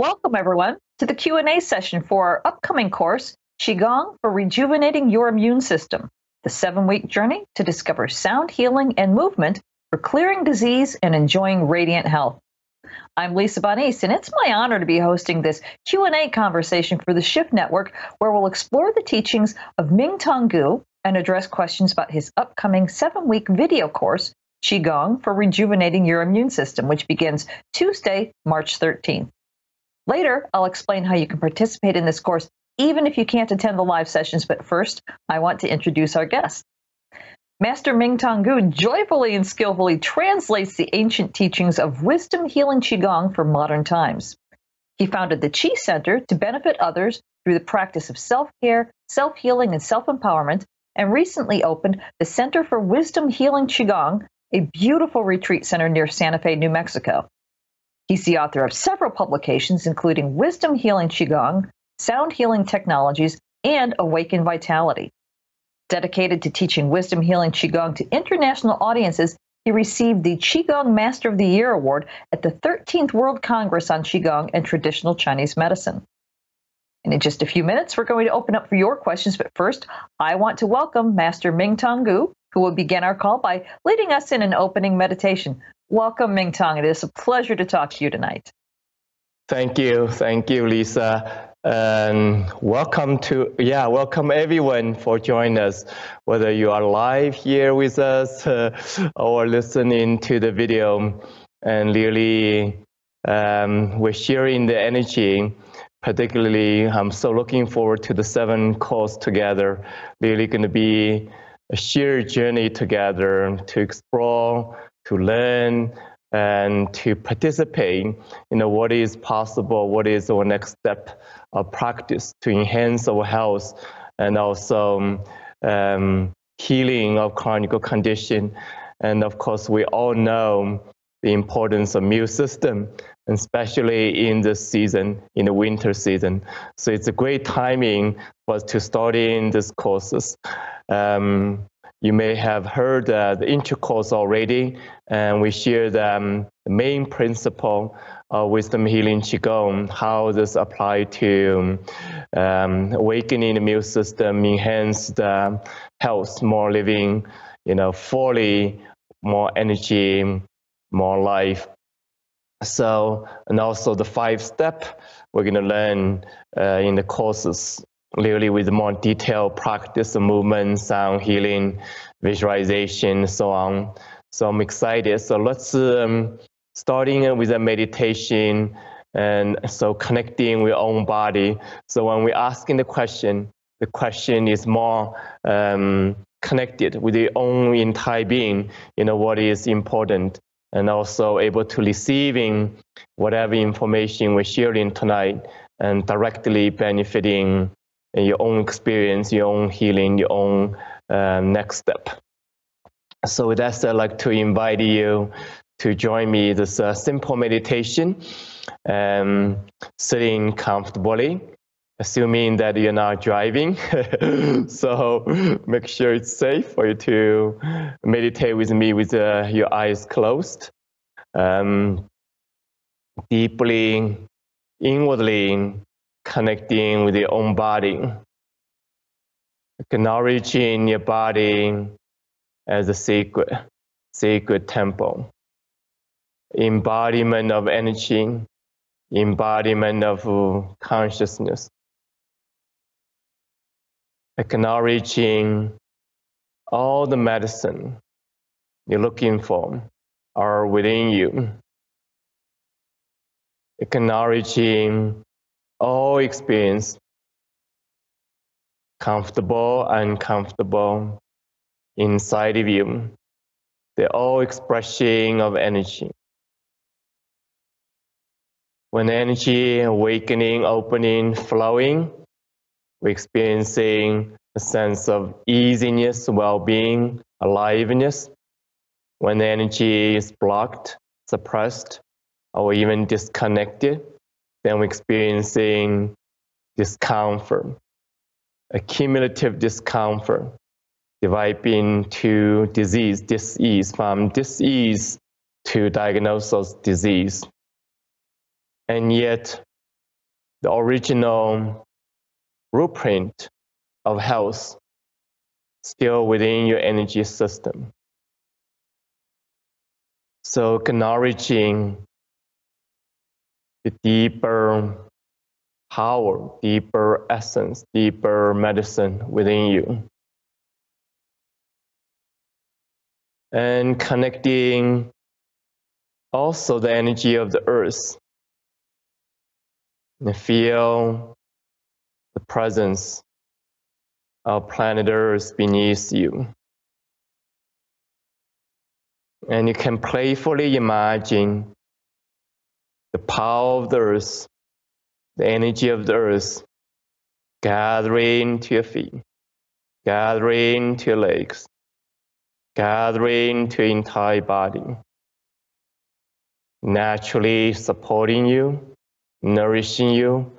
Welcome, everyone, to the Q&A session for our upcoming course, Qigong for Rejuvenating Your Immune System, the 7-week journey to discover sound healing and movement for clearing disease and enjoying radiant health. I'm Lisa Bonise, and it's my honor to be hosting this Q&A conversation for the Shift Network, where we'll explore the teachings of Mingtong and address questions about his upcoming 7-week video course, Qigong for Rejuvenating Your Immune System, which begins Tuesday, March 13th. Later, I'll explain how you can participate in this course even if you can't attend the live sessions, but first, I want to introduce our guest. Master Mingtong joyfully and skillfully translates the ancient teachings of wisdom healing Qigong for modern times. He founded the Qi Center to benefit others through the practice of self-care, self-healing, and self-empowerment, and recently opened the Center for Wisdom Healing Qigong, a beautiful retreat center near Santa Fe, New Mexico. He's the author of several publications, including Wisdom Healing Qigong, Sound Healing Technologies, and Awaken Vitality. Dedicated to teaching wisdom healing Qigong to international audiences, he received the Qigong Master of the Year Award at the 13th World Congress on Qigong and Traditional Chinese Medicine. And in just a few minutes, we're going to open up for your questions, but first, I want to welcome Master Mingtong, who will begin our call by leading us in an opening meditation. Welcome, Mingtong. It is a pleasure to talk to you tonight. Thank you, Lisa. And welcome everyone for joining us, whether you are live here with us or listening to the video. And really, we're sharing the energy. Particularly, I'm so looking forward to the 7 course together. Really going to be a shared journey together to explore, to learn, and to participate in what is possible, what is our next step of practice to enhance our health and also healing of chronic condition. And of course, we all know the importance of immune system, and especially in this season, in the winter season. So it's a great timing for us to start in these courses. You may have heard the intro course already, and we share the main principle of wisdom healing Qigong, how this applies to awakening the immune system, enhance the health, more living, fully, more energy, more life. So, and also the 5-step we're going to learn in the courses, really with more detailed practice of movement, sound healing, visualization, so on. So I'm excited. So let's starting with a meditation, and so connecting with your own body. So when we're asking the question is more connected with your own entire being, what is important, and also able to receiving whatever information we're sharing tonight and directly benefiting your own experience, your own healing, your own next step. So with that, I'd like to invite you to join me this simple meditation, sitting comfortably, assuming that you're not driving. So make sure it's safe for you to meditate with me with your eyes closed. Deeply, inwardly connecting with your own body. Acknowledging your body as a sacred temple. Embodiment of energy, embodiment of consciousness. Acknowledging all the medicine you're looking for are within you. Acknowledging all experience, comfortable, uncomfortable, inside of you. They're all expression of energy. When energy awakening, opening, flowing, we're experiencing a sense of easiness, well-being, aliveness. When the energy is blocked, suppressed, or even disconnected, then we're experiencing discomfort, accumulative discomfort, developing to disease, dis-ease, from dis-ease to diagnosis disease. And yet, the original blueprint of health still within your energy system. So acknowledging the deeper power, deeper essence, deeper medicine within you. And connecting also the energy of the earth. And feel the presence of planet Earth beneath you. And you can playfully imagine the power of the earth, the energy of the earth, gathering to your feet, gathering to your legs, gathering to your entire body, naturally supporting you, nourishing you,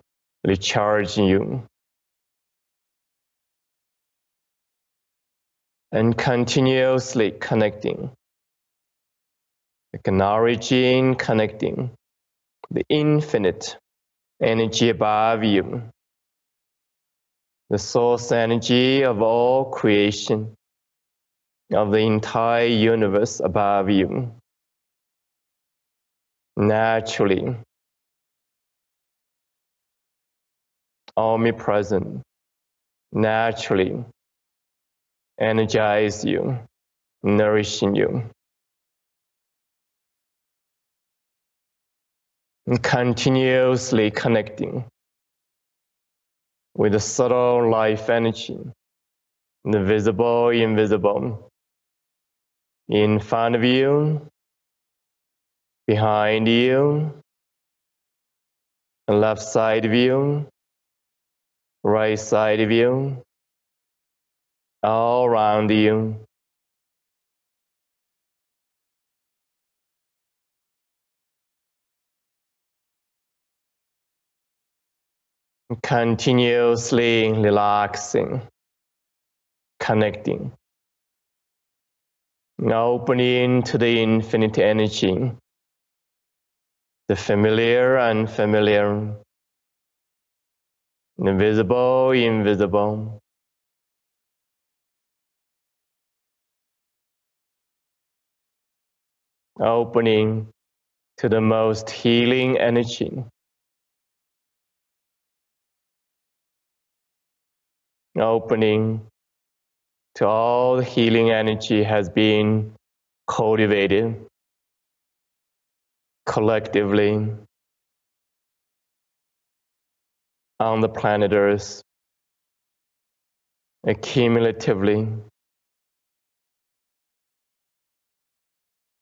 recharging you. And continuously connecting, acknowledging, connecting the infinite energy above you, the source energy of all creation, of the entire universe above you. Naturally, omnipresent, naturally energize you, nourishing you. And continuously connecting with the subtle life energy, the visible, invisible, in front of you, behind you, left side of you, right side of you, all around you. Continuously relaxing, connecting, opening to the infinite energy, the familiar, unfamiliar, the visible, invisible. Opening to the most healing energy. Opening to all the healing energy has been cultivated collectively on the planet Earth, accumulatively,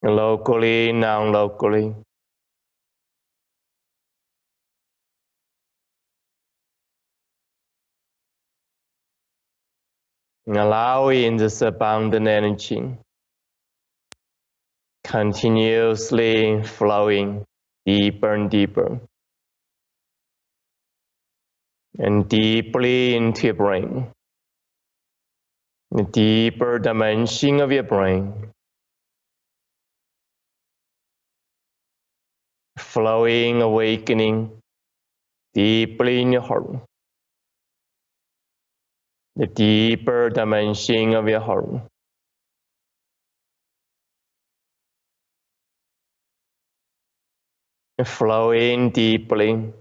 locally, non-locally. Allowing this abundant energy continuously flowing deeper and deeper and deeply into your brain, the deeper dimension of your brain, flowing, awakening deeply in your heart, the deeper dimension of your heart. Flowing deeply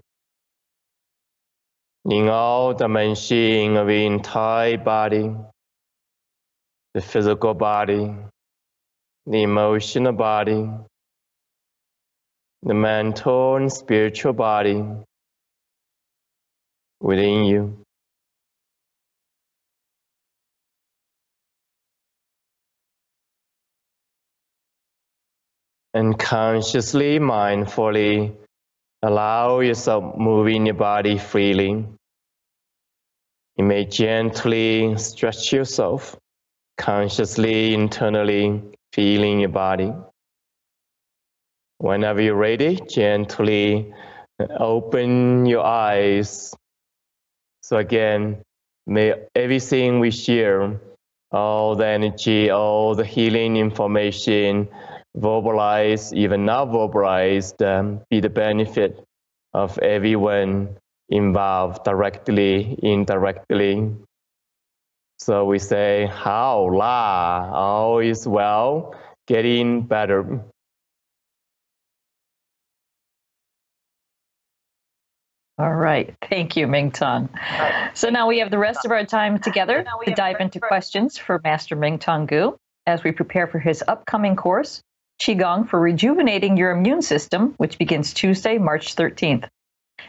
in all dimensions of the entire body, the physical body, the emotional body, the mental and spiritual body within you. And consciously, mindfully, allow yourself moving your body freely. You may gently stretch yourself, consciously, internally, feeling your body. Whenever you're ready, gently open your eyes. So again, may everything we share, all the energy, all the healing information, verbalized, even not verbalized, be the benefit of everyone involved directly, indirectly. So we say, how, la, all is well, getting better. All right. Thank you, Mingtong. So now we have the rest of our time together to dive into questions for Master Mingtong Gu as we prepare for his upcoming course, Qigong for Rejuvenating Your Immune System, which begins Tuesday, March 13th.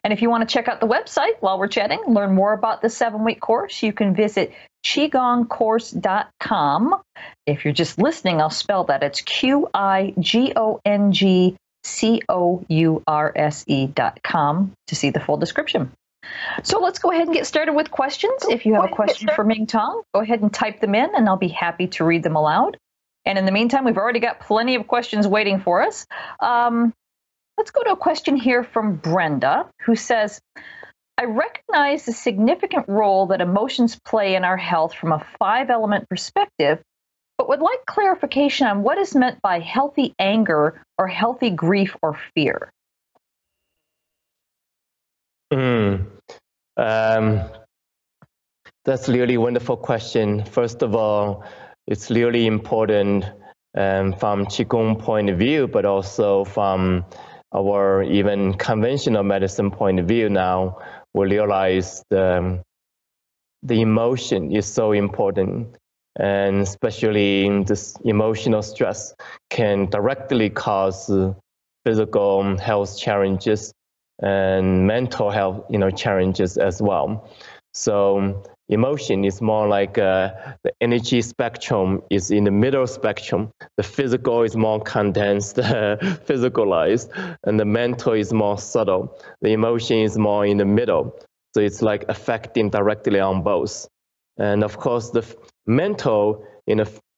And if you want to check out the website while we're chatting, learn more about the 7-week course, you can visit qigongcourse.com. If you're just listening, I'll spell that. It's QIGONGCOURSE.com to see the full description. So let's go ahead and get started with questions. If you have a question for Mingtong, go ahead and type them in, and I'll be happy to read them aloud. And in the meantime, we've already got plenty of questions waiting for us. Let's go to a question here from Brenda, who says, I recognize the significant role that emotions play in our health from a 5-element perspective, but would like clarification on what is meant by healthy anger or healthy grief or fear. That's really a wonderful question. First of all, it's really important from Qigong point of view, but also from our even conventional medicine point of view. Now we realize the emotion is so important, and especially this emotional stress can directly cause physical health challenges and mental health, challenges as well. So emotion is more like the energy spectrum is in the middle spectrum. The physical is more condensed, physicalized, and the mental is more subtle. The emotion is more in the middle. So it's like affecting directly on both. And of course, the mental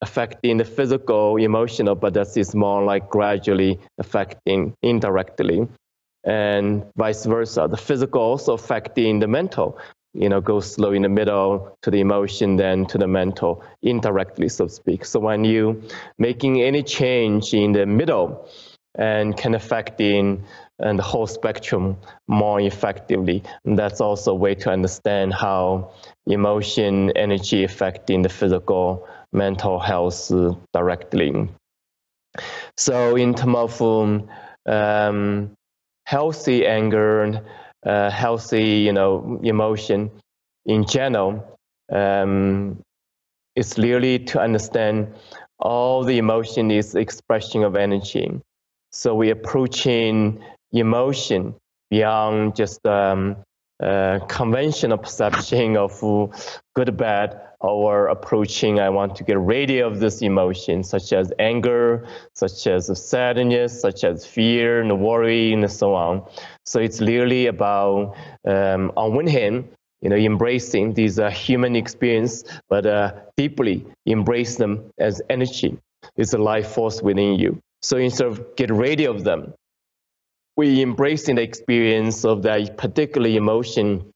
affecting the physical, emotional, but that is more like gradually affecting indirectly. And vice versa. The physical also affecting the mental. Goes slow in the middle to the emotion, then to the mental, indirectly, so to speak. So when you making any change in the middle and can affecting and the whole spectrum more effectively, and that's also a way to understand how emotion, energy affecting the physical, mental health directly. So in terms of healthy anger, healthy, emotion in general, it's really to understand all the emotion is expression of energy. So we're approaching emotion beyond just conventional perception of good, bad, or approaching, I want to get rid of this emotion, such as anger, such as sadness, such as fear and worry, and so on. So it's really about, on one hand, embracing these human experience, but deeply embrace them as energy. It's a life force within you. So instead of get rid of them, we embracing the experience of that particular emotion,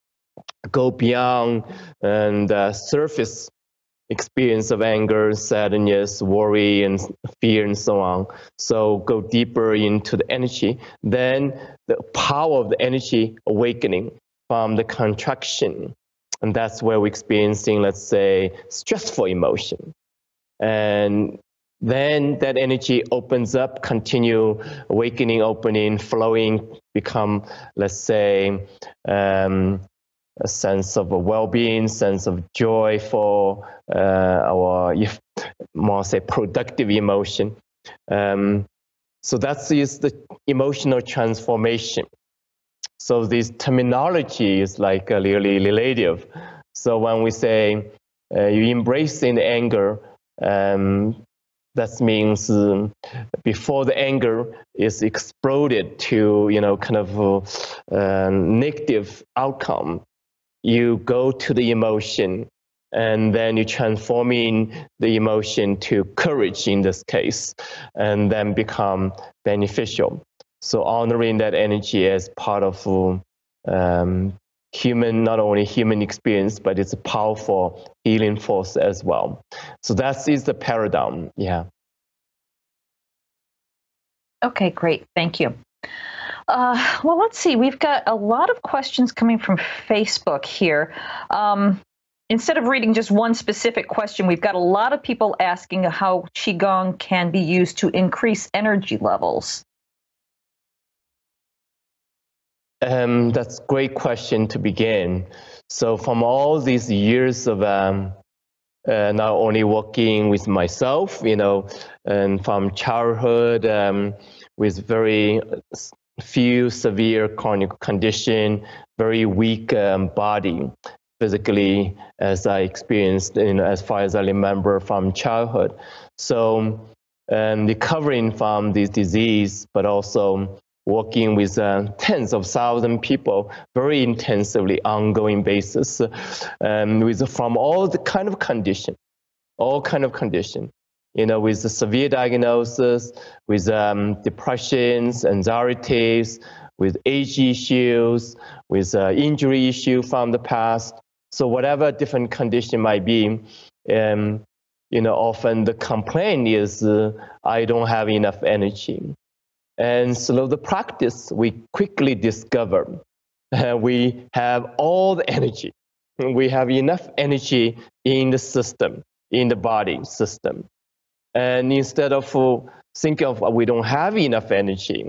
go beyond and surface experience of anger, sadness, worry, and fear, and so on. So go deeper into the energy. Then the power of the energy awakening from the contraction. And that's where we're experiencing, let's say, stressful emotion. And then that energy opens up, continue awakening, opening, flowing, become, let's say, a sense of well-being, sense of joyful, or if more say productive emotion. So that is the emotional transformation. So this terminology is like really relative. So when we say you embracing the anger, that means before the anger is exploded to kind of negative outcome, you go to the emotion, and then you transforming the emotion to courage in this case, and then become beneficial. So honoring that energy as part of human, not only human experience, but it's a powerful healing force as well. So that is the paradigm. Yeah. Okay, great. Thank you. Well, let's see. We've got a lot of questions coming from Facebook here. Instead of reading just one specific question, we've got a lot of people asking how Qigong can be used to increase energy levels. That's a great question to begin. So from all these years of not only working with myself, and from childhood with very few severe chronic condition, very weak body physically, as I experienced, as far as I remember from childhood. So recovering from this disease, but also working with tens of thousands of people very intensively, ongoing basis, from all the kind of condition, with the severe diagnosis, with depressions, anxieties, with age issues, with injury issue from the past. So whatever different condition might be, often the complaint is I don't have enough energy. And so the practice, we quickly discover we have all the energy. We have enough energy in the system, in the body system. And instead of thinking of we don't have enough energy,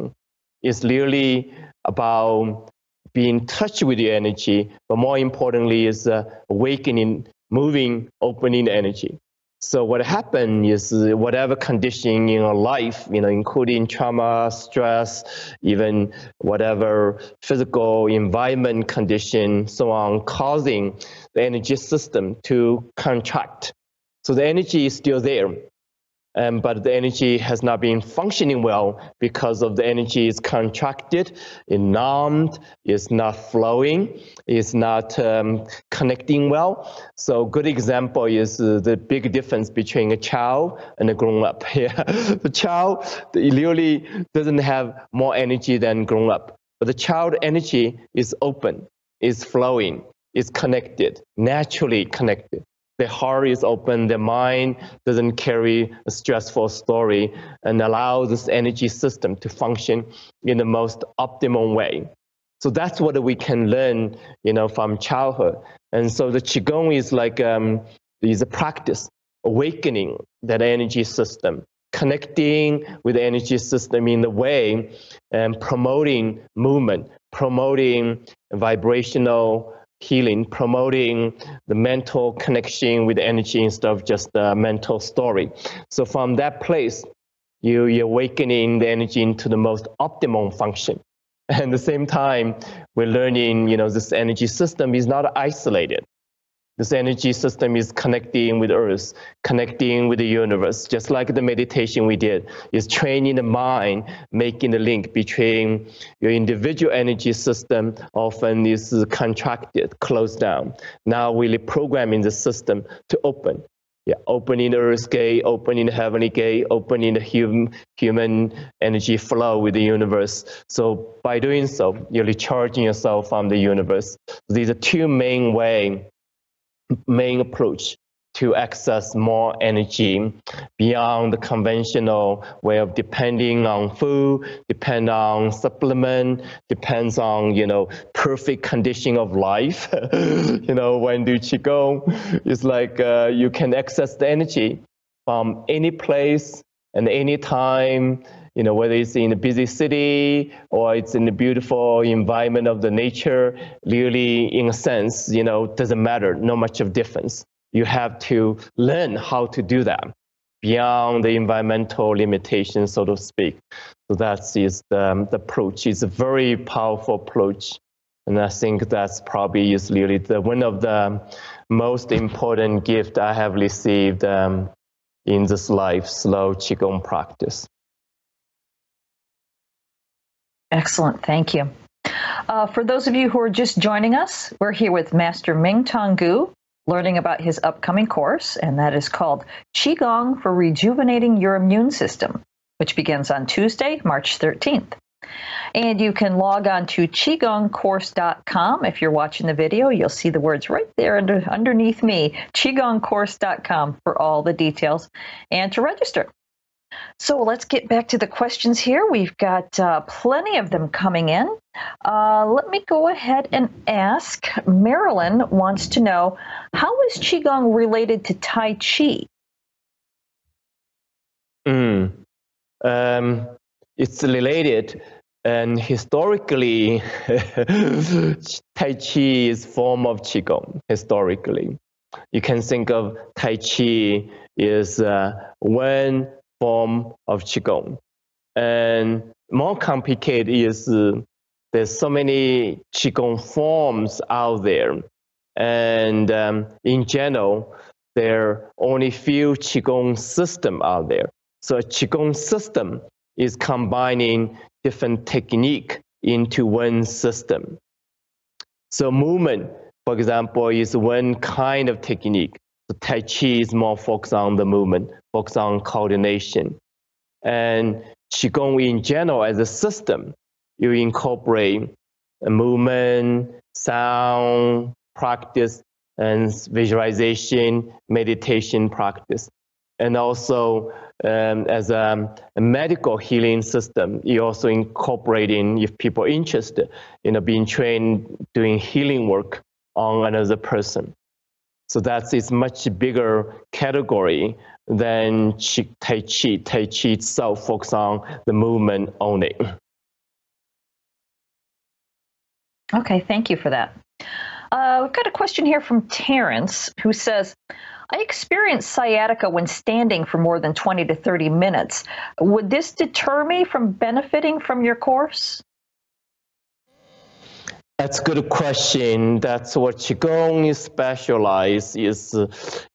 it's really about being in touch with the energy, but more importantly is awakening, moving, opening energy. So what happened is whatever condition in your life, including trauma, stress, even whatever physical environment condition, so on, causing the energy system to contract. So the energy is still there, but the energy has not been functioning well because of the energy is contracted, it's numbed, it's not flowing, it's not connecting well. So good example is the big difference between a child and a grown-up. Yeah. The child really doesn't have more energy than grown-up, but the child energy is open, is flowing, is connected, naturally connected. The heart is open, the mind doesn't carry a stressful story, and allows this energy system to function in the most optimal way. So that's what we can learn, from childhood. And so the Qigong is like is a practice, awakening that energy system, connecting with the energy system in the way, and promoting movement, promoting vibrational healing, promoting the mental connection with energy instead of just the mental story. So from that place, you're awakening the energy into the most optimum function. And at the same time, we're learning, this energy system is not isolated. This energy system is connecting with Earth, connecting with the universe, just like the meditation we did, is training the mind, making the link between your individual energy system, often is contracted, closed down. Now we're programming the system to open. Yeah, opening the Earth gate, opening the heavenly gate, opening the human energy flow with the universe. So by doing so, you're recharging yourself from the universe. These are two main approach to access more energy beyond the conventional way of depending on food, depend on supplement, depends on, perfect condition of life. When do Qigong, it's like you can access the energy from any place and any time, whether it's in a busy city or it's in the beautiful environment of the nature, really, in a sense, doesn't matter, not much of difference. You have to learn how to do that beyond the environmental limitations, so to speak. So that is the approach. It's a very powerful approach. And I think that's probably is really one of the most important gifts I have received in this life, slow Qigong practice. Excellent, thank you. For those of you who are just joining us, we're here with Master Mingtong, learning about his upcoming course, and that is called Qigong for Rejuvenating Your Immune System, which begins on Tuesday, March 13th. And you can log on to qigongcourse.com. If you're watching the video, you'll see the words right there underneath me, qigongcourse.com, for all the details and to register. So let's get back to the questions here. We've got plenty of them coming in. Let me go ahead and ask. Marilyn wants to know, how is Qigong related to Tai Chi? It's related, and historically, Tai Chi is form of Qigong. Historically, you can think of Tai Chi is one form of Qigong, and more complicated is there's so many Qigong forms out there, and in general, there are only few Qigong systems out there. So a Qigong system is combining different technique into one system. So movement, for example, is one kind of technique. So Tai Chi is more focused on the movement, focused on coordination. And Qigong in general as a system, you incorporate a movement, sound, practice, and visualization, meditation practice. And also as a medical healing system, you also incorporating, if people are interested, being trained doing healing work on another person. So that's a much bigger category than Tai Chi. Tai Chi itself focuses on the movement only. Okay, thank you for that. We've got a question here from Terrence, who says, I experienced sciatica when standing for more than 20 to 30 minutes. Would this deter me from benefiting from your course? That's a good question. That's what Qigong is specialized, is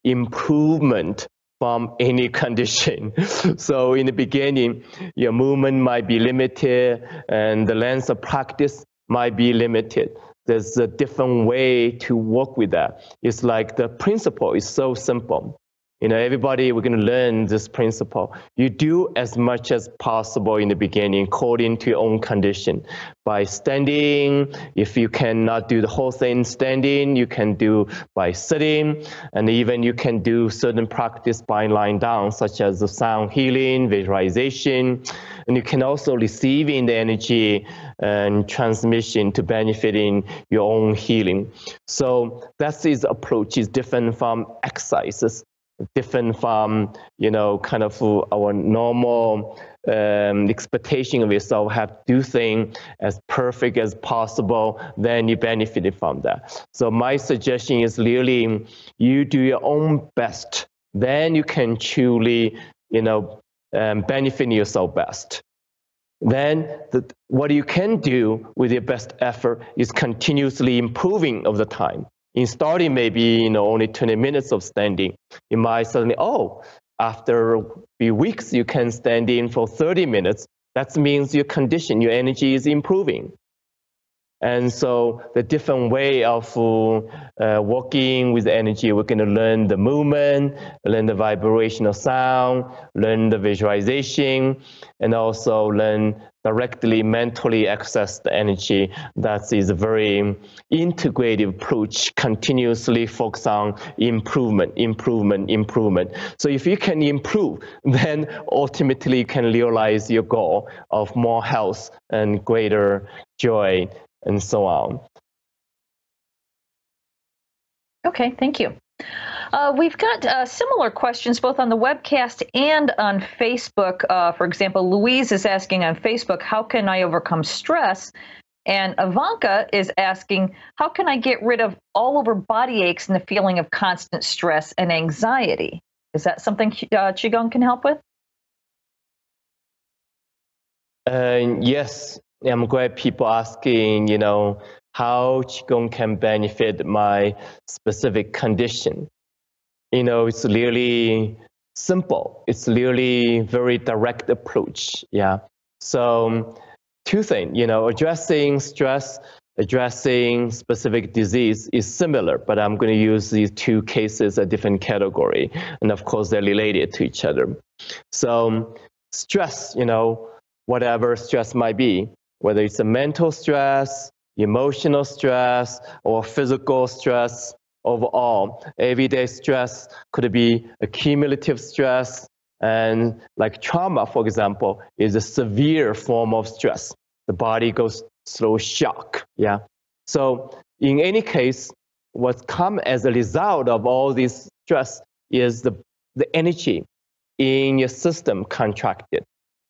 improvement from any condition. So in the beginning, your movement might be limited and the length of practice might be limited. There's a different way to work with that. It's like the principle is so simple. Everybody, we're going to learn this principle. You do as much as possible in the beginning according to your own condition. By standing, if you cannot do the whole thing standing, you can do by sitting, and even you can do certain practice by lying down, such as the sound healing, visualization, and you can also receiving the energy and transmission to benefiting your own healing. So that's his approach is different from exercises, different from kind of our normal expectation of yourself. Have to do things as perfect as possible, then you benefited from that. So my suggestion is really you do your own best, then you can truly benefit yourself best. Then what you can do with your best effort is continuously improving over the time. In starting, maybe only 20 minutes of standing, you might suddenly, after a few weeks, you can stand in for 30 minutes. That means your condition, your energy is improving. And so the different way of working with energy, we're going to learn the movement, learn the vibrational sound, learn the visualization, and also learn directly mentally access the energy. That is a very integrative approach, continuously focus on improvement, improvement, improvement. So if you can improve, then ultimately you can realize your goal of more health and greater joy and so on. Okay, thank you. We've got similar questions both on the webcast and on Facebook. For example, Louise is asking on Facebook, how can I overcome stress? And Ivanka is asking, how can I get rid of all over body aches and the feeling of constant stress and anxiety? Is that something Qigong can help with? Yes, I'm glad people asking, how Qigong can benefit my specific condition. It's really simple. It's really very direct approach. Yeah. So two things, addressing stress, addressing specific disease is similar, but I'm going to use these two cases a different category. And of course, they're related to each other. So stress, whatever stress might be, whether it's a mental stress, emotional stress, or physical stress, overall, everyday stress could be accumulative stress, And like trauma, for example, is a severe form of stress. The body goes through shock. Yeah. So in any case, what's come as a result of all this stress is the energy in your system contracted.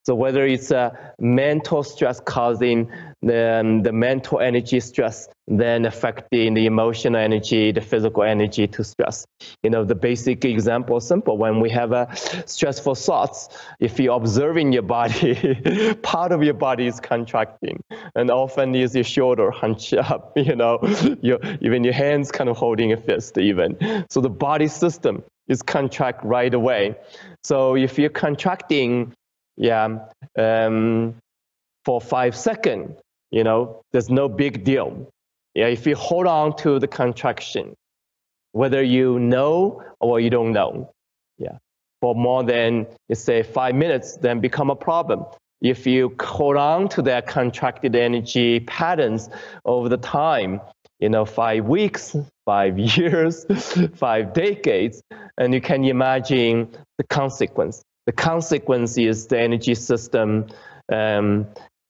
So whether it's a mental stress causing the mental energy stress, then affecting the emotional energy, the physical energy to stress. The basic example is simple. When we have a stressful thoughts, if you're observing your body, part of your body is contracting, and often is your shoulder hunch up, even your hands kind of holding a fist even. So the body system is contract right away. So if you're contracting, for 5 seconds, there's no big deal. If you hold on to the contraction, whether you know or you don't know, for more than, let's say, 5 minutes, then become a problem. If you hold on to that contracted energy patterns over the time, 5 weeks, 5 years, 5 decades, and you can imagine the consequence. The consequence is the energy system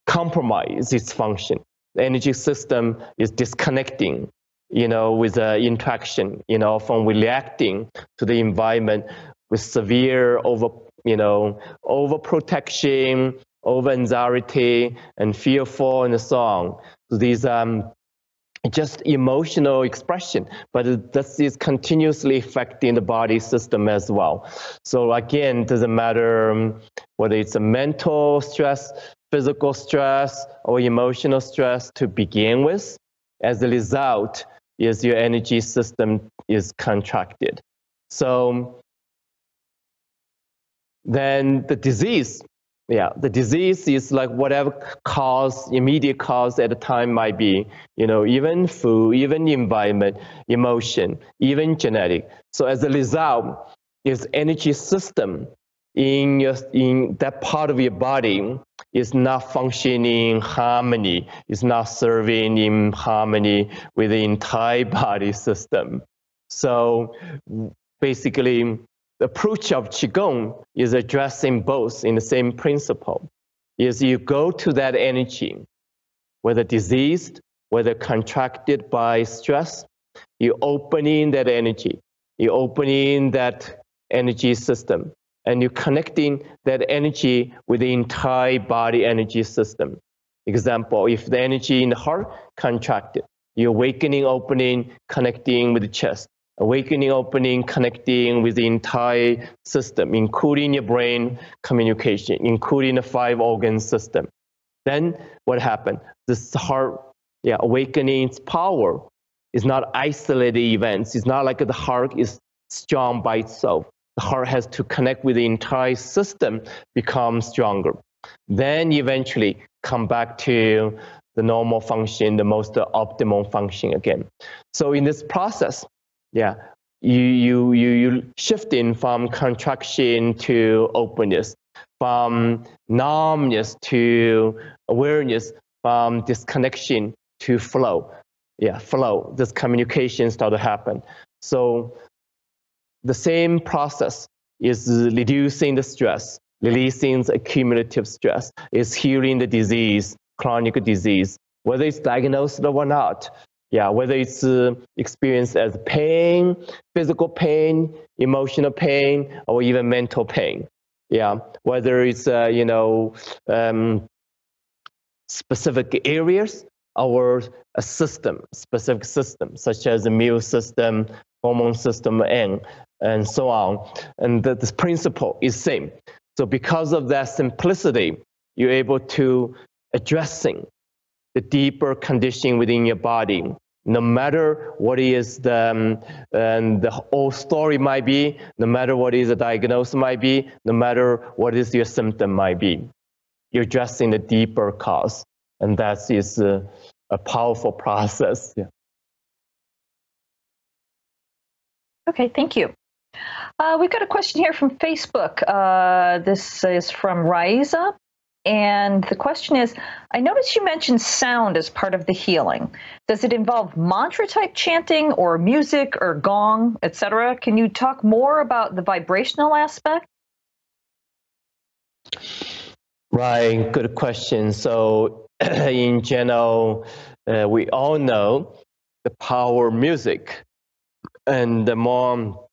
compromise its function. The energy system is disconnecting, with the interaction, from reacting to the environment with severe overprotection, over anxiety, and fearful, and so on. So these just emotional expression, but this is continuously affecting the body system as well. So again, it doesn't matter whether it's a mental stress, physical stress, or emotional stress to begin with. As a result, is your energy system is contracted. So then the disease. The disease is like whatever cause, immediate cause at the time might be, even food, even environment, emotion, even genetic. So as a result, is energy system in that part of your body is not functioning in harmony, is not serving in harmony with the entire body system. So basically, the approach of Qigong is addressing both in the same principle. Is you go to that energy, whether diseased, whether contracted by stress, you opening that energy, you opening that energy system, and you're connecting that energy with the entire body energy system. Example, if the energy in the heart contracted, you're awakening, opening, connecting with the chest. Awakening, opening, connecting with the entire system, including your brain communication, including the 5 organ system. Then what happened? This heart, awakening's power is not isolated events. It's not like the heart is strong by itself. The heart has to connect with the entire system, become stronger. Then eventually come back to the normal function, the most optimal function again. So in this process, you shifting from contraction to openness, from numbness to awareness, from disconnection to flow. Flow. This communication start to happen. So the same process is reducing the stress, releasing the accumulative stress, is healing the disease, chronic disease, whether it's diagnosed or not. Whether it's experienced as pain, physical pain, emotional pain, or even mental pain. Whether it's specific areas or a system, specific system, such as the immune system, hormone system, and so on. And this principle is same. So because of that simplicity, you're able to addressing the deeper condition within your body. No matter what is the whole story might be, no matter what is the diagnosis might be, no matter what is your symptom might be, you're addressing the deeper cause, and that is a powerful process. Okay, thank you. We've got a question here from Facebook. This is from Raiza. And the question is, I noticed you mentioned sound as part of the healing. Does it involve mantra-type chanting or music or gong, etc.? Can you talk more about the vibrational aspect? Right, good question. So in general, we all know the power of music, and the more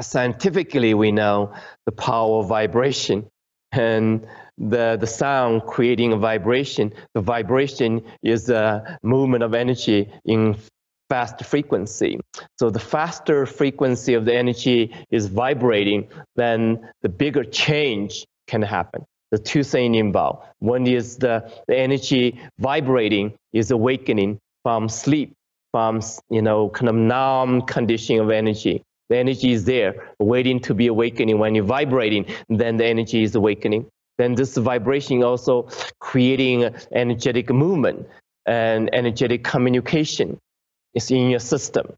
scientifically we know the power of vibration, and the sound creating a vibration. The vibration is a movement of energy in fast frequency. So the faster frequency of the energy is vibrating, then the bigger change can happen. The two things involved. One is the energy vibrating is awakening from sleep, from kind of numb condition of energy. The energy is there, waiting to be awakening. When you're vibrating, then the energy is awakening. Then this vibration also creating energetic movement and energetic communication is in your system.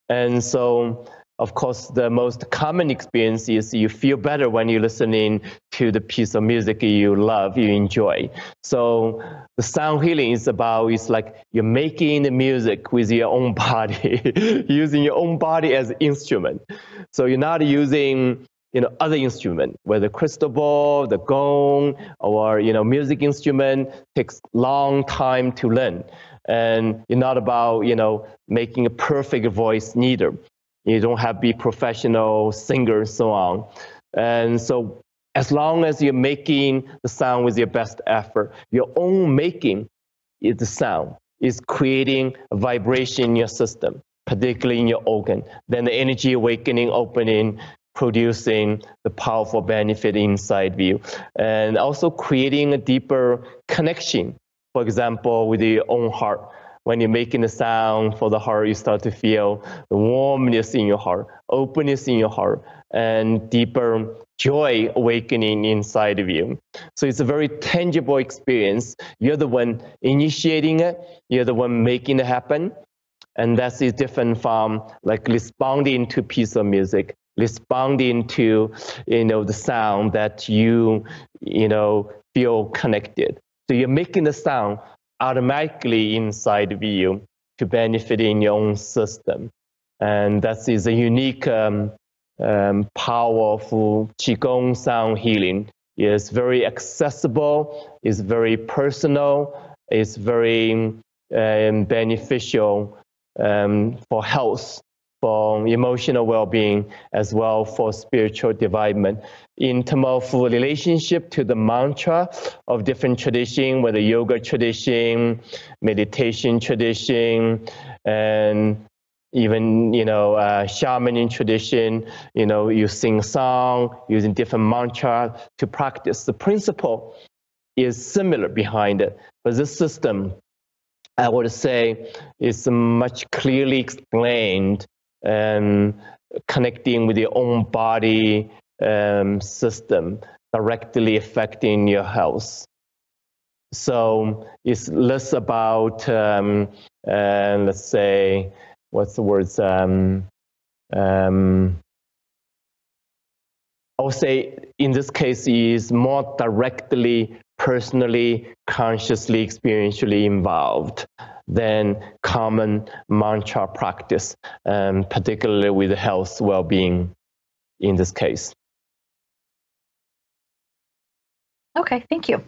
And so, of course, the most common experience is you feel better when you're listening to the piece of music you love, you enjoy. So the sound healing is like you're making the music with your own body, using your own body as an instrument. So you're not using other instrument, whether crystal ball, the gong, or music instrument takes long time to learn. And it's not about making a perfect voice neither. You don't have to be professional singer and so on. And so as long as you're making the sound with your best effort, your own making is the sound is creating a vibration in your system, particularly in your organ. Then the energy awakening, opening, producing the powerful benefit inside of you, and also creating a deeper connection. For example, with your own heart. When you're making the sound for the heart, you start to feel the warmness in your heart, openness in your heart, and deeper joy awakening inside of you. So it's a very tangible experience. You're the one initiating it. You're the one making it happen. And that's different from like responding to a piece of music, responding to the sound that you feel connected. So you're making the sound automatically inside of you to benefit in your own system. And that is a unique, powerful Qigong sound healing. It's very accessible, it's very personal, it's very beneficial for health, for emotional well-being, as well for spiritual development. In terms of relationship to the mantra of different tradition, whether yoga tradition, meditation tradition, and even shamanism tradition, you sing song using different mantra to practice. The principle is similar behind it, but this system, I would say, is much clearly explained and connecting with your own body system, directly affecting your health. So it's less about, let's say, what's the words? I would say in this case is more directly, personally, consciously, experientially involved than common mantra practice, particularly with health, well-being in this case. Okay, thank you.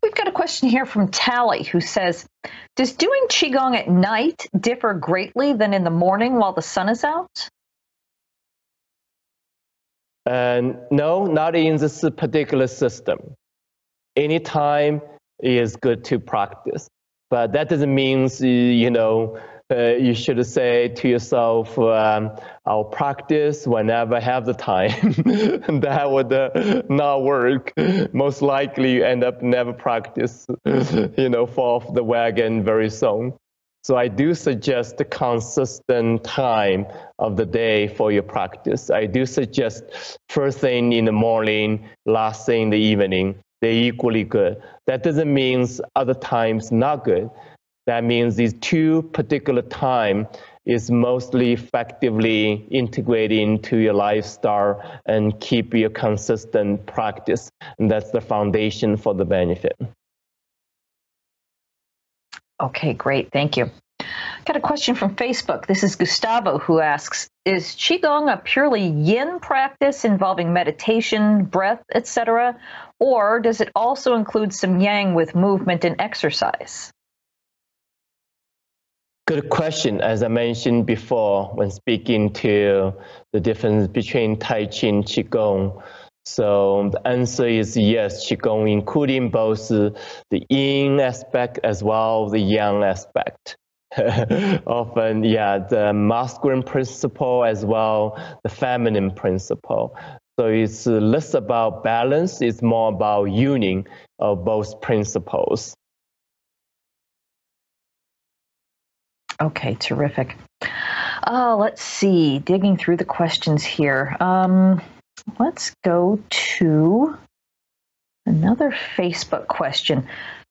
We've got a question here from Tally who says, does doing Qigong at night differ greatly than in the morning while the sun is out? No, not in this particular system. Anytime is good to practice, but that doesn't mean you should say to yourself, I'll practice whenever I have the time. That would not work. Most likely you end up never practice, fall off the wagon very soon. So I do suggest the consistent time of the day for your practice. I do suggest first thing in the morning, last thing in the evening. They're equally good. That doesn't mean other times not good. That means these two particular time is mostly effectively integrated into your lifestyle and keep your consistent practice. And that's the foundation for the benefit. Okay, great. Thank you. Got a question from Facebook. This is Gustavo who asks, is Qigong a purely yin practice involving meditation, breath, etc., or does it also include some yang with movement and exercise? Good question. As I mentioned before, when speaking to the difference between Tai Chi and Qigong, so the answer is yes, Qigong, including both the yin aspect as well as the yang aspect. Often, yeah, the masculine principle as well, the feminine principle. So it's less about balance, it's more about union of both principles. Okay, terrific. Let's see, digging through the questions here. Let's go to another Facebook question.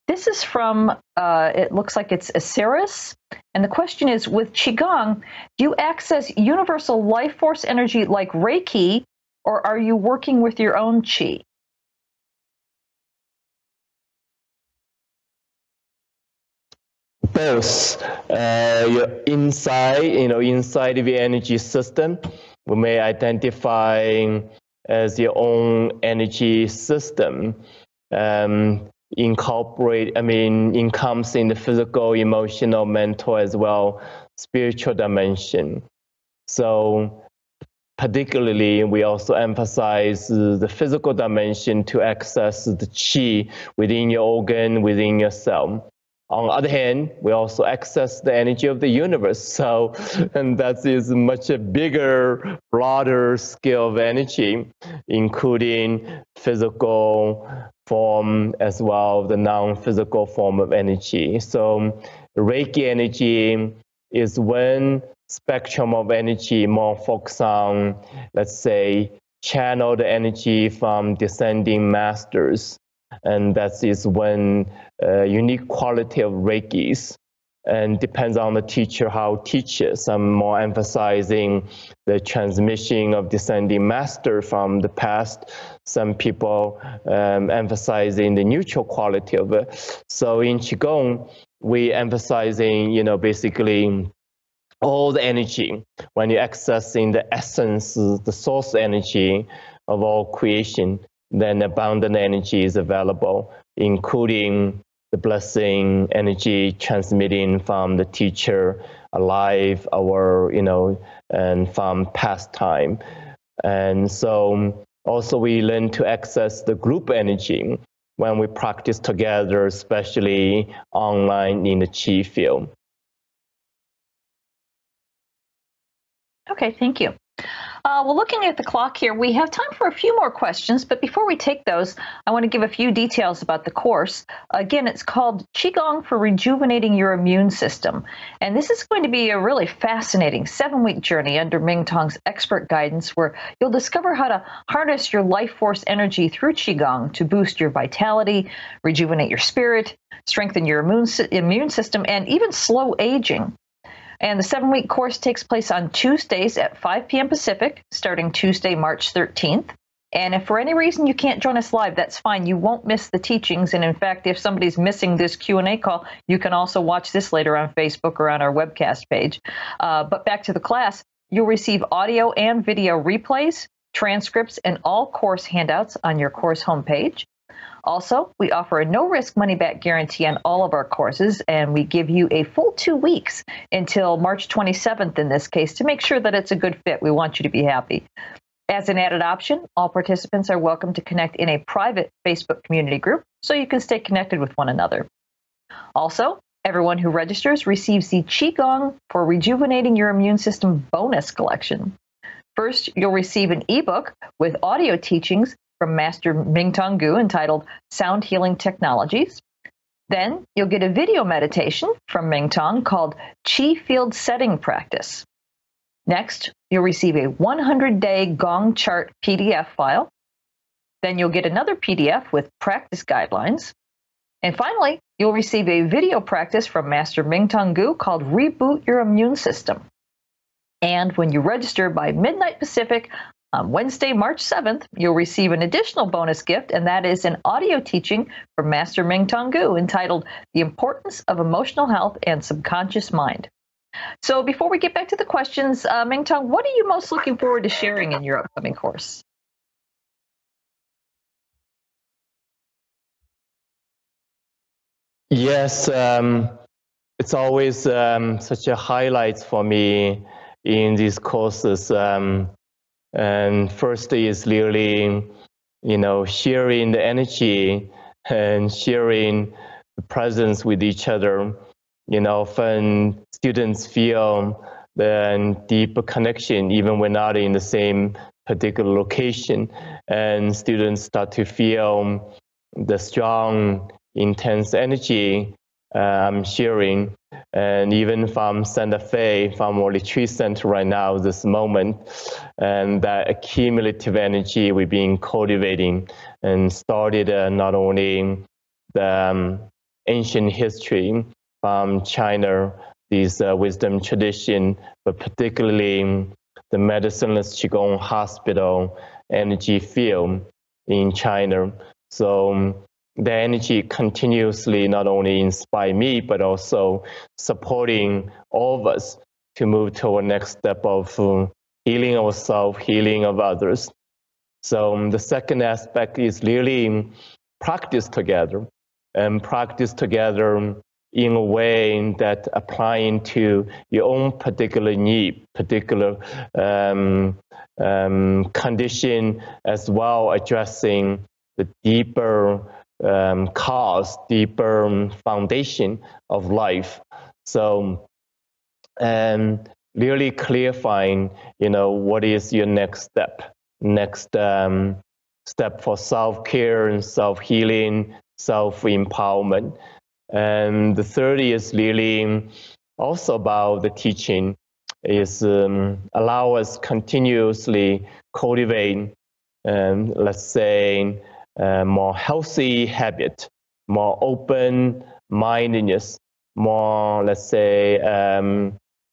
This is from, it looks like it's Asiris. And the question is, with Qigong, do you access universal life force energy like Reiki, or are you working with your own Qi? Both. You're inside of your energy system, we may identify as your own energy system. Incomes in the physical, emotional, mental, as well, spiritual dimension. So particularly, we also emphasize the physical dimension to access the qi within your organ, within your cell. On the other hand, we also access the energy of the universe. And that is much a bigger, broader scale of energy, including physical form as well, the non-physical form of energy. So Reiki energy is one spectrum of energy more focused on, let's say, channeled energy from descending masters. And that is one unique quality of Reikis, and depends on the teacher how teaches. Some more emphasizing the transmission of descending master from the past. Some people emphasizing the neutral quality of it. So in Qigong, we emphasizing, basically all the energy. When you're accessing the essence, the source energy of all creation, then abundant energy is available, including the blessing energy transmitting from the teacher alive, and from past time. And so also we learn to access the group energy when we practice together, especially online in the Qi field. Okay, thank you. Well, looking at the clock here, we have time for a few more questions, but before we take those, I want to give a few details about the course. Again, it's called Qigong for Rejuvenating Your Immune System, and this is going to be a really fascinating 7-week journey under Mingtong's expert guidance, where you'll discover how to harness your life force energy through Qigong to boost your vitality, rejuvenate your spirit, strengthen your immune system, and even slow aging. And the 7-week course takes place on Tuesdays at 5 p.m. Pacific, starting Tuesday, March 13th. And if for any reason you can't join us live, that's fine. You won't miss the teachings. And in fact, if somebody's missing this Q&A call, you can also watch this later on Facebook or on our webcast page. But back to the class, you'll receive audio and video replays, transcripts, and all course handouts on your course homepage. Also, we offer a no-risk money-back guarantee on all of our courses, and we give you a full 2 weeks until March 27th in this case to make sure that it's a good fit. We want you to be happy. As an added option, all participants are welcome to connect in a private Facebook community group so you can stay connected with one another. Also, everyone who registers receives the Qigong for Rejuvenating Your Immune System bonus collection. First, you'll receive an ebook with audio teachings from Master Mingtong Gu entitled Sound Healing Technologies. Then you'll get a video meditation from Mingtong called Qi Field Setting Practice. Next, you'll receive a 100-day Gong chart PDF file. Then you'll get another PDF with practice guidelines. And finally, you'll receive a video practice from Master Mingtong Gu called Reboot Your Immune System. And when you register by midnight Pacific, on Wednesday, March 7th, you'll receive an additional bonus gift, and that is an audio teaching from Master Mingtong Gu entitled The Importance of Emotional Health and Subconscious Mind. So before we get back to the questions, Mingtong, what are you most looking forward to sharing in your upcoming course? Yes, it's always such a highlight for me in these courses. And first is really, sharing the energy and sharing the presence with each other. Often students feel the deeper connection even when not in the same particular location, and students start to feel the strong, intense energy I'm sharing. And even from Santa Fe, from our retreat center right now, this moment, and that cumulative energy we've been cultivating and started not only the ancient history from China, this wisdom tradition, but particularly the medicineless Qigong hospital energy field in China. So the energy continuously not only inspire me, but also supporting all of us to move to our next step of healing ourselves, healing of others. So the second aspect is really practice together, and practice together in a way that applying to your own particular need, particular condition, as well addressing the deeper cause, deeper foundation of life. So, and really clarifying, what is your next step for self-care and self-healing, self-empowerment. And the third is really also about the teaching, is allow us continuously cultivate, let's say, more healthy habit, more open mindedness, more, let's say,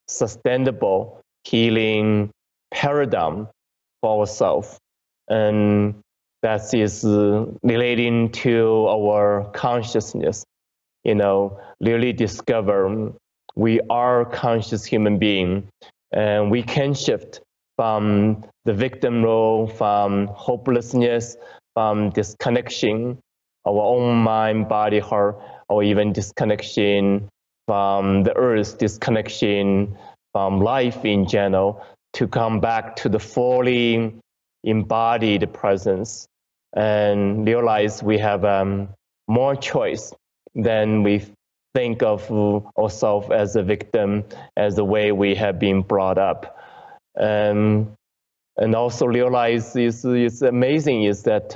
sustainable healing paradigm for ourselves. And that is relating to our consciousness, really discover we are conscious human being, and we can shift from the victim role, from hopelessness, from disconnection, our own mind, body, heart, or even disconnection from the earth, disconnection from life in general, to come back to the fully embodied presence and realize we have more choice than we think of ourselves as a victim, as the way we have been brought up. And also realize is amazing is that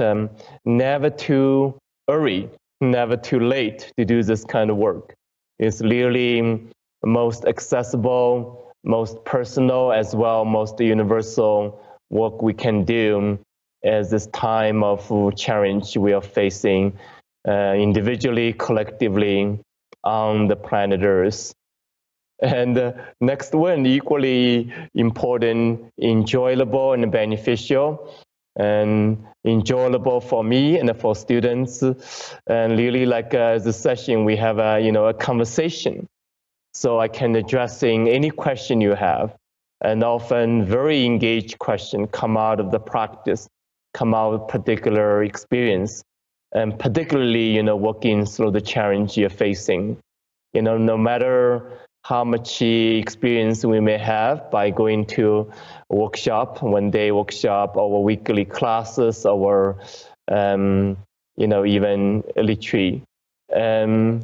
never too early, never too late to do this kind of work. It's really most accessible, most personal, as well most universal work we can do as this time of challenge we are facing individually, collectively on the planet Earth. And next one, equally important, enjoyable and beneficial, and enjoyable for me and for students. And really, like the session, we have a conversation, so I can addressing any question you have, and often very engaged question come out of the practice, come out of particular experience, and particularly working through the challenge you're facing. No matter how much experience we may have by going to a workshop, one-day workshop, or weekly classes, or even a retreat. You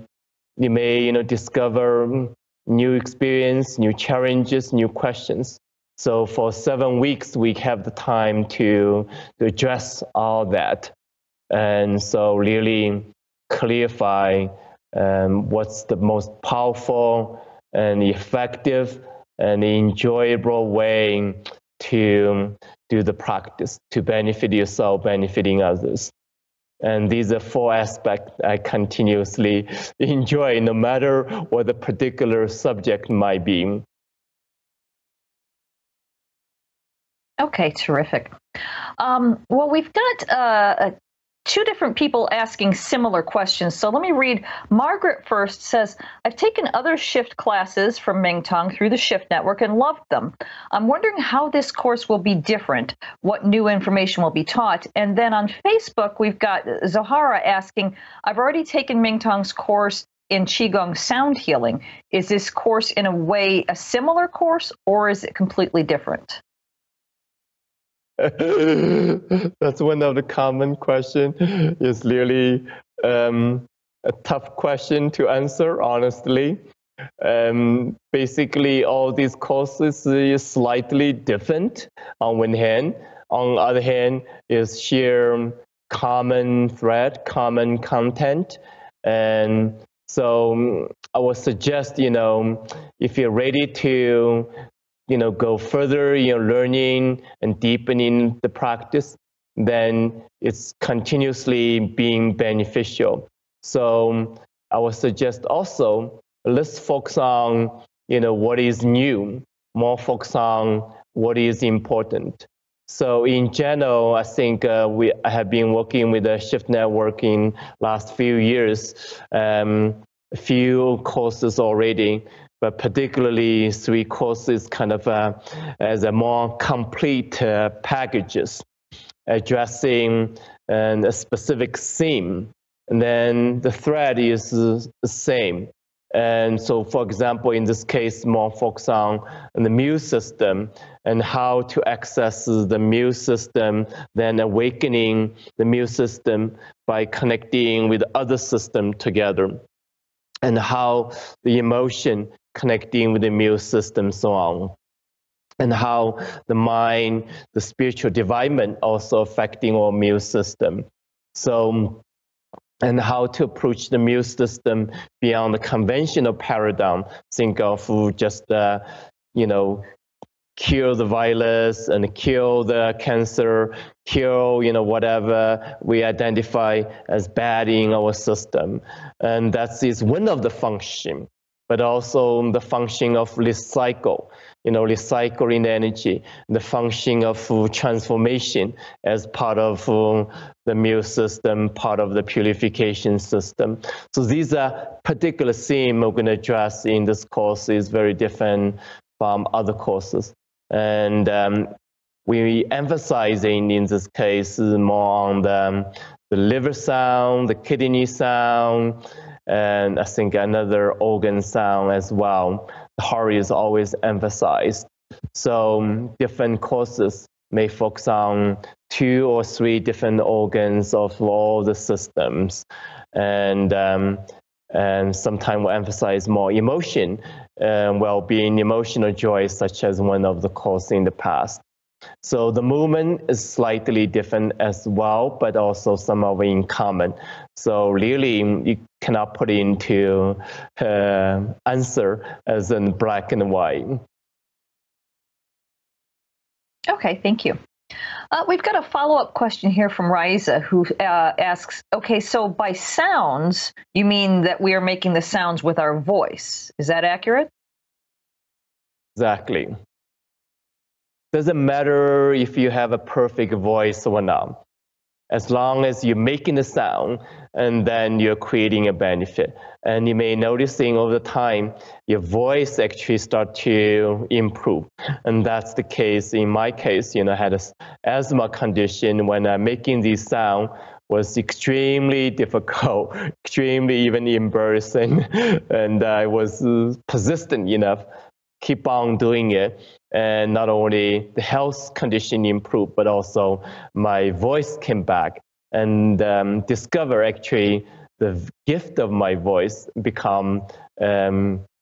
may discover new experience, new challenges, new questions. So for 7 weeks, we have the time to address all that, and so really clarify what's the most powerful and effective and enjoyable way to do the practice, to benefit yourself, benefiting others. And these are 4 aspects I continuously enjoy, no matter what the particular subject might be. Okay, terrific. Well, we've got two different people asking similar questions. So let me read. Margaret first says, I've taken other shift classes from Mingtong through the Shift Network and loved them. I'm wondering how this course will be different, what new information will be taught. And then on Facebook, we've got Zohara asking, I've already taken Mingtong's course in Qigong sound healing. Is this course in a way a similar course, or is it completely different? That's one of the common questions. It's really a tough question to answer, honestly. Basically, all these courses is slightly different on one hand. On the other hand, is share common thread, common content. And so I would suggest, if you're ready to go further, learning and deepening the practice, then it's continuously being beneficial. So I would suggest also, let's focus on, what is new, more focus on what is important. So in general, I think I have been working with the Shift Network in last few years, a few courses already, but particularly 3 courses kind of as a more complete packages addressing a specific theme. And then the thread is the same. And so, for example, in this case, more focus on the immune system and how to access the immune system, then awakening the immune system by connecting with other systems together, and how the emotion connecting with the immune system, so on, and how the mind, the spiritual development also affecting our immune system. So, and how to approach the immune system beyond the conventional paradigm. Think of just, cure the virus and kill the cancer, kill, whatever we identify as bad in our system. And that is one of the function, but also the function of recycling energy, the function of transformation as part of the immune system, part of the purification system. So these are particular themes we're going to address in this course is very different from other courses. And we emphasizing in this case more on the liver sound, the kidney sound, and I think another organ sound as well. The heart is always emphasized. So different courses may focus on 2 or 3 different organs of all the systems. And sometimes we'll emphasize more emotion, well-being, emotional joy, such as one of the courses in the past. So the movement is slightly different as well, but also some of it in common. So really, you cannot put into answer as in black and white. Okay, thank you. We've got a follow-up question here from Raiza, who asks, okay, so by sounds, you mean that we are making the sounds with our voice. Is that accurate? Exactly. Doesn't matter if you have a perfect voice or not, as long as you're making the sound and then you're creating a benefit. And you may noticing over time, your voice actually start to improve. And that's the case in my case, I had an asthma condition when I'm making this sound was extremely difficult, extremely even embarrassing. And I was persistent enough, keep on doing it. And not only the health condition improved, but also my voice came back, and discover actually the gift of my voice become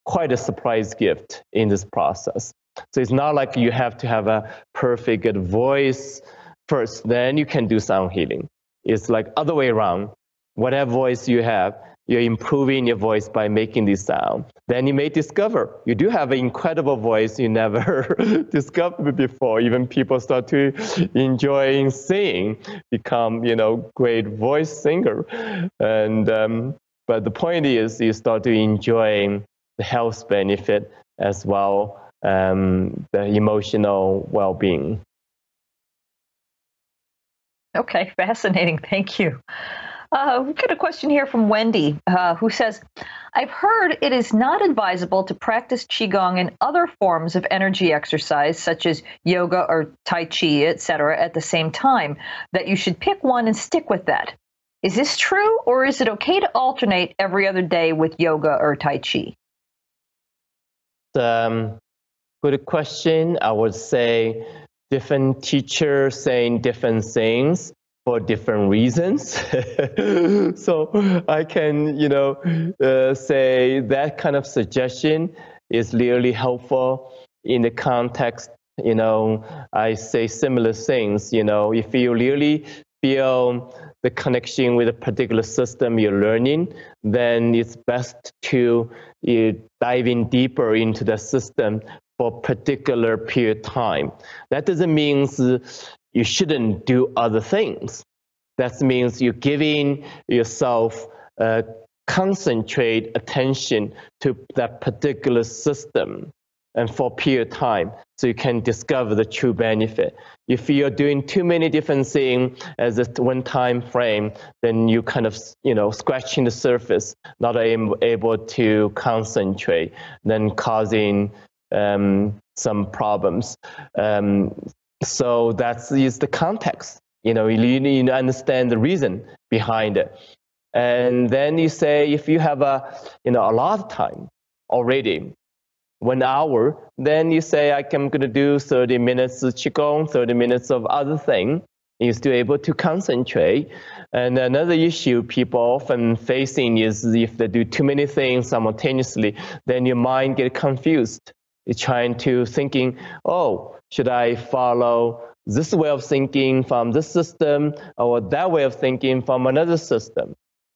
quite a surprise gift in this process. So it's not like you have to have a perfect good voice first, then you can do sound healing. It's like other way around. Whatever voice you have, you're improving your voice by making this sound. Then you may discover you do have an incredible voice you never discovered before. Even people start to enjoy singing, become, great voice singer. And but the point is, you start to enjoy the health benefit as well, the emotional well-being. Okay, fascinating. Thank you. We've got a question here from Wendy, who says, I've heard it is not advisable to practice Qigong and other forms of energy exercise, such as yoga or Tai Chi, etc., at the same time, that you should pick one and stick with that. Is this true, or is it okay to alternate every other day with yoga or Tai Chi? Good question. I would say different teachers saying different things for different reasons. So I can, say that kind of suggestion is really helpful in the context. I say similar things. If you really feel the connection with a particular system you're learning, then it's best to dive in deeper into the system for a particular period of time. That doesn't mean you shouldn't do other things. That means you're giving yourself concentrate attention to that particular system and for a period of time, so you can discover the true benefit. If you're doing too many different things as a one time frame, then you kind of, scratching the surface, not able to concentrate, then causing some problems. So that is the context. You need to understand the reason behind it. And then you say, if you have a lot of time already, 1 hour, then you say, I'm going to do 30 minutes of Qigong, 30 minutes of other thing. You're still able to concentrate. And another issue people often facing is if they do too many things simultaneously, then your mind get confused. You're trying to thinking, should I follow this way of thinking from this system or that way of thinking from another system?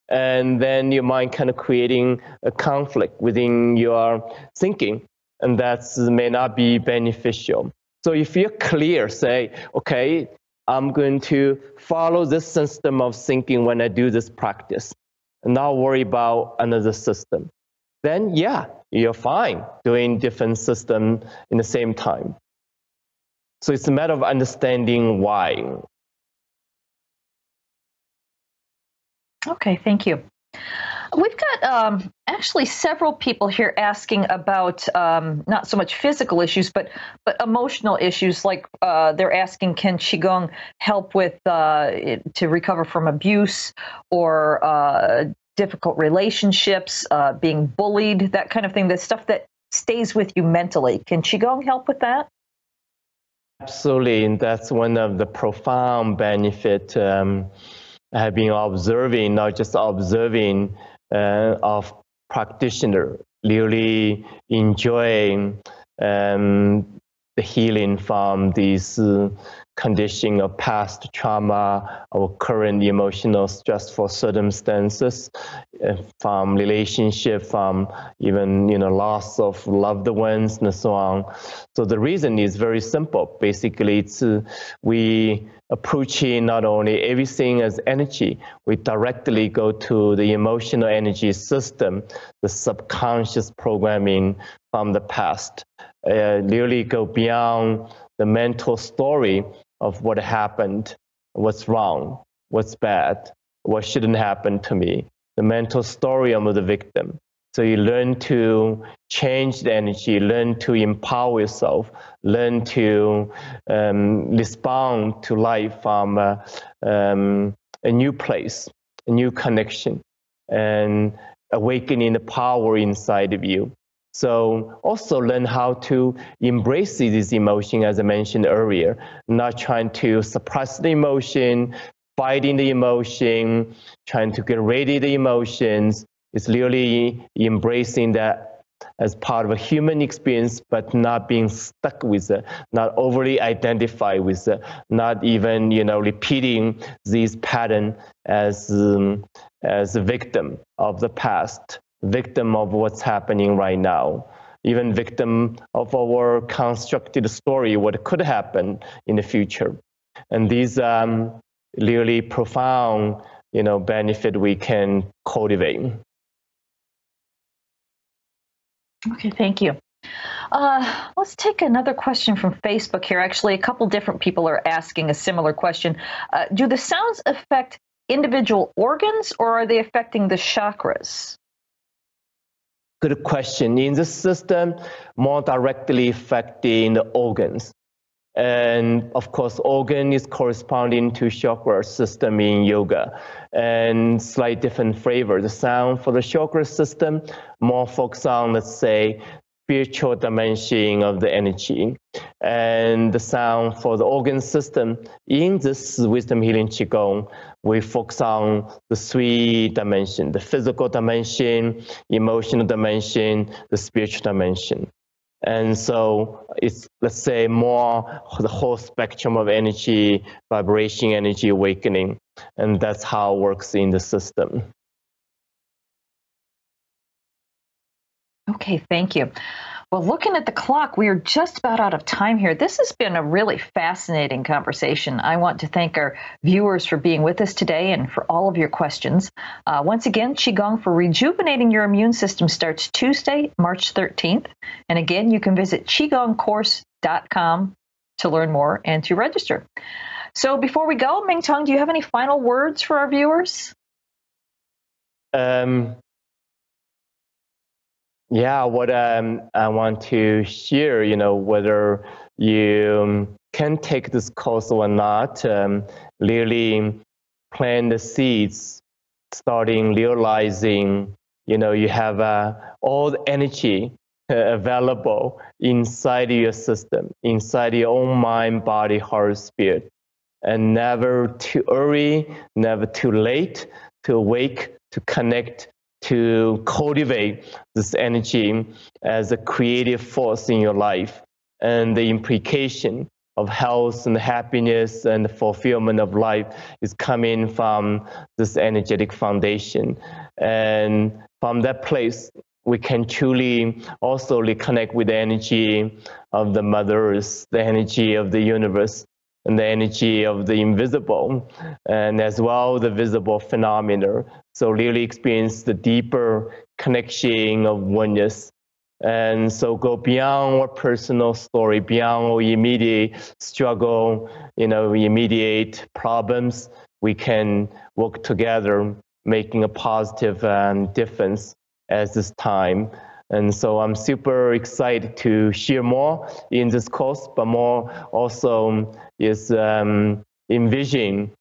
And then your mind kind of creating a conflict within your thinking, and that may not be beneficial. So if you're clear, say, okay, I'm going to follow this system of thinking when I do this practice, and not worry about another system, then yeah, you're fine doing different systems in the same time. So it's a matter of understanding why. Okay, thank you. We've got actually several people here asking about not so much physical issues, but emotional issues. Like they're asking, can Qigong help with to recover from abuse or difficult relationships, being bullied, that kind of thing, the stuff that stays with you mentally. Can Qigong help with that? Absolutely, and that's one of the profound benefits I have been observing, not just observing, of practitioner really enjoying the healing from these condition of past trauma or current emotional stressful circumstances, from relationship, from even loss of loved ones and so on. So the reason is very simple. Basically, it's we approaching not only everything as energy, we directly go to the emotional energy system, the subconscious programming from the past, really go beyond the mental story of what happened, what's wrong, what's bad, what shouldn't happen to me, the mental story of the victim. So you learn to change the energy, learn to empower yourself, learn to respond to life from a new place, a new connection, and awakening the power inside of you. So also learn how to embrace this emotion, as I mentioned earlier, not trying to suppress the emotion, fighting the emotion, trying to get rid of the emotions. It's really embracing that as part of a human experience, but not being stuck with it, not overly identified with it, not even repeating these patterns as a victim of the past, victim of what's happening right now, even victim of our constructed story, what could happen in the future. And these really profound benefit we can cultivate. Okay, thank you. Let's take another question from Facebook here. Actually, a couple different people are asking a similar question. Do the sounds affect individual organs, or are they affecting the chakras? Good question. In this system, more directly affecting the organs. And of course, organ is corresponding to chakra system in yoga, and slight different flavor. The sound for the chakra system more focus on, let's say, spiritual dimension of the energy, and the sound for the organ system in this wisdom healing qigong, we focus on the three dimension: the physical dimension, emotional dimension, the spiritual dimension. And so it's, let's say, more the whole spectrum of energy, vibration, energy awakening. And that's how it works in the system. Okay, thank you. Well, looking at the clock, we are just about out of time here. This has been a really fascinating conversation. I want to thank our viewers for being with us today and for all of your questions. Once again, Qigong for Rejuvenating Your Immune System starts Tuesday, March 13th. And again, you can visit qigongcourse.com to learn more and to register. So before we go, Mingtong, do you have any final words for our viewers? Yeah, what I want to share, whether you can take this course or not, really plant the seeds, starting realizing, you have all the energy available inside your system, inside your own mind, body, heart, spirit, and never too early, never too late to awake, to connect, to cultivate this energy as a creative force in your life, and the implication of health and happiness and fulfillment of life is coming from this energetic foundation. And from that place, we can truly also reconnect with the energy of the Mother Earth, the energy of the universe, and the energy of the invisible, and as well the visible phenomena. So really experience the deeper connection of oneness. And so go beyond our personal story, beyond our immediate struggle, immediate problems. We can work together, making a positive difference at this time. And so I'm super excited to share more in this course, but more also is envisioning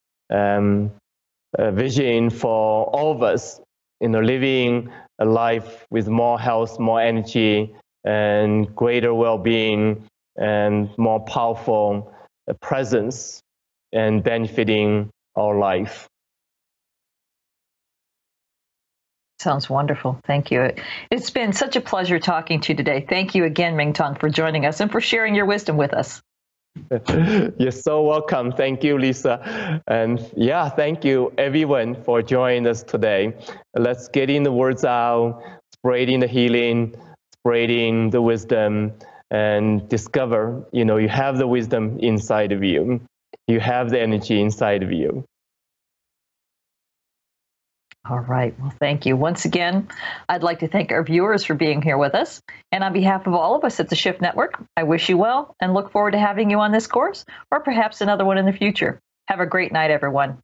a vision for all of us, living a life with more health, more energy, and greater well-being, and more powerful presence, and benefiting our life. Sounds wonderful. Thank you. It's been such a pleasure talking to you today. Thank you again, Mingtong, for joining us and for sharing your wisdom with us. You're so welcome. Thank you, Lisa. And yeah, thank you everyone for joining us today. Let's get in the words out, spreading the healing, spreading the wisdom, and discover, you have the wisdom inside of you. You have the energy inside of you. All right. Well, thank you. Once again, I'd like to thank our viewers for being here with us. And on behalf of all of us at the Shift Network, I wish you well and look forward to having you on this course or perhaps another one in the future. Have a great night, everyone.